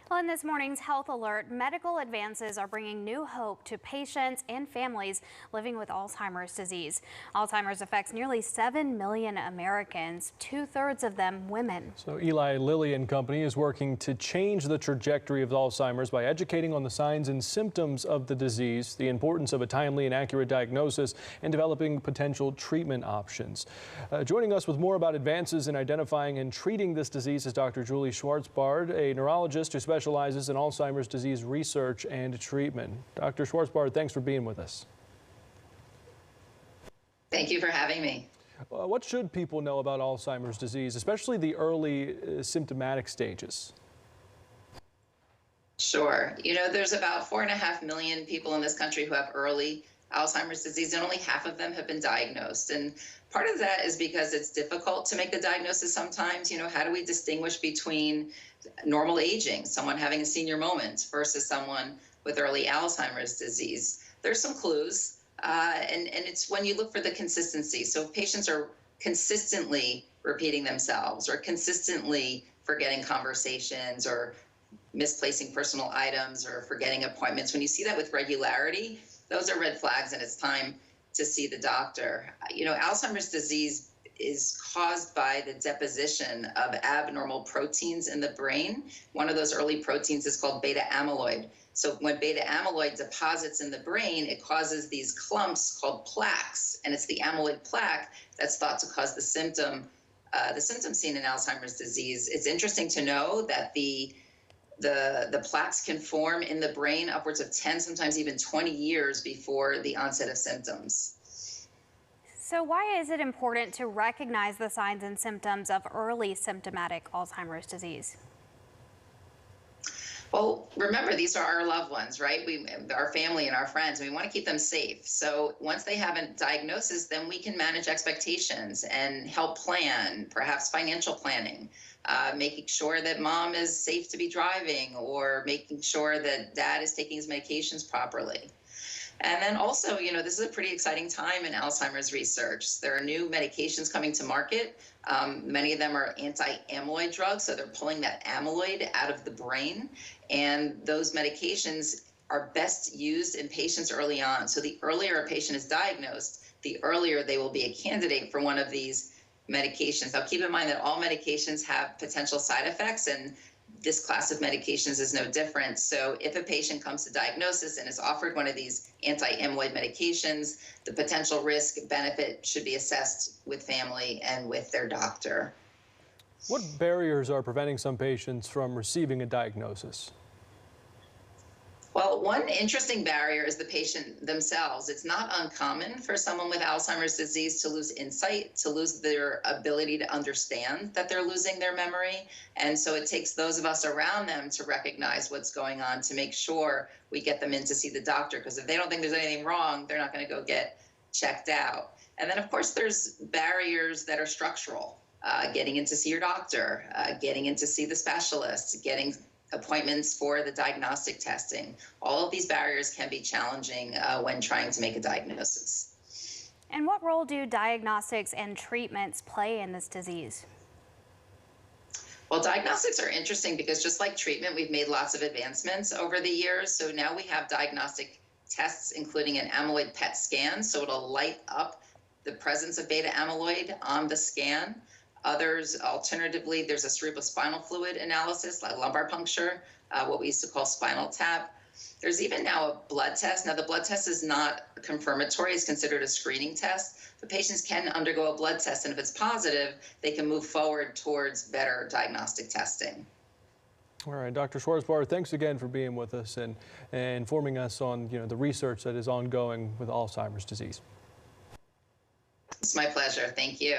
Well, in this morning's Health Alert, medical advances are bringing new hope to patients and families living with Alzheimer's disease. Alzheimer's affects nearly 7 million Americans, 2/3 of them women. So Eli Lilly and Company is working to change the trajectory of Alzheimer's by educating on the signs and symptoms of the disease, the importance of a timely and accurate diagnosis, and developing potential treatment options. Joining us with more about advances in identifying and treating this disease is Dr. Julie Schwartzbard, a neurologist who specializes in Alzheimer's disease research and treatment. Dr. Schwartzbard, thanks for being with us. Thank you for having me. What should people know about Alzheimer's disease, especially the early symptomatic stages? Sure. There's about 4.5 million people in this country who have early Alzheimer's disease, and only half of them have been diagnosed. And part of that is because it's difficult to make the diagnosis sometimes. How do we distinguish between normal aging, someone having a senior moment, versus someone with early Alzheimer's disease? There's some clues, and it's when you look for the consistency. So if patients are consistently repeating themselves or consistently forgetting conversations or misplacing personal items or forgetting appointments, when you see that with regularity, those are red flags and it's time to see the doctor. Alzheimer's disease is caused by the deposition of abnormal proteins in the brain. One of those early proteins is called beta amyloid. So when beta amyloid deposits in the brain, it causes these clumps called plaques, and it's the amyloid plaque that's thought to cause the symptom seen in Alzheimer's disease. It's interesting to know that the plaques can form in the brain upwards of 10, sometimes even 20 years before the onset of symptoms. So why is it important to recognize the signs and symptoms of early symptomatic Alzheimer's disease? Well, remember, these are our loved ones, right? Our family and our friends, and we want to keep them safe. So once they have a diagnosis, then we can manage expectations and help plan, perhaps financial planning, making sure that mom is safe to be driving, or making sure that dad is taking his medications properly. And then also, this is a pretty exciting time in Alzheimer's research. There are new medications coming to market. Many of them are anti-amyloid drugs, so they're pulling that amyloid out of the brain. And those medications are best used in patients early on. So the earlier a patient is diagnosed, the earlier they will be a candidate for one of these medications. Now, keep in mind that all medications have potential side effects, and this class of medications is no different. So if a patient comes to diagnosis and is offered one of these anti-amyloid medications, the potential risk benefit should be assessed with family and with their doctor. What barriers are preventing some patients from receiving a diagnosis? Well, one interesting barrier is the patient themselves. It's not uncommon for someone with Alzheimer's disease to lose insight, to lose their ability to understand that they're losing their memory. And so it takes those of us around them to recognize what's going on, to make sure we get them in to see the doctor. Because if they don't think there's anything wrong, they're not going to go get checked out. And then, of course, there's barriers that are structural. Getting in to see your doctor, getting in to see the specialist, getting appointments for the diagnostic testing. All of these barriers can be challenging when trying to make a diagnosis. And what role do diagnostics and treatments play in this disease? Well, diagnostics are interesting because just like treatment, we've made lots of advancements over the years. So now we have diagnostic tests, including an amyloid PET scan. So it'll light up the presence of beta amyloid on the scan. Others, alternatively, there's a cerebrospinal fluid analysis, like lumbar puncture, what we used to call spinal tap. There's even now a blood test. Now, the blood test is not confirmatory. It's considered a screening test. But patients can undergo a blood test, and if it's positive, they can move forward towards better diagnostic testing. All right, Dr. Schwartzbard, thanks again for being with us and informing us on the research that is ongoing with Alzheimer's disease. It's my pleasure. Thank you.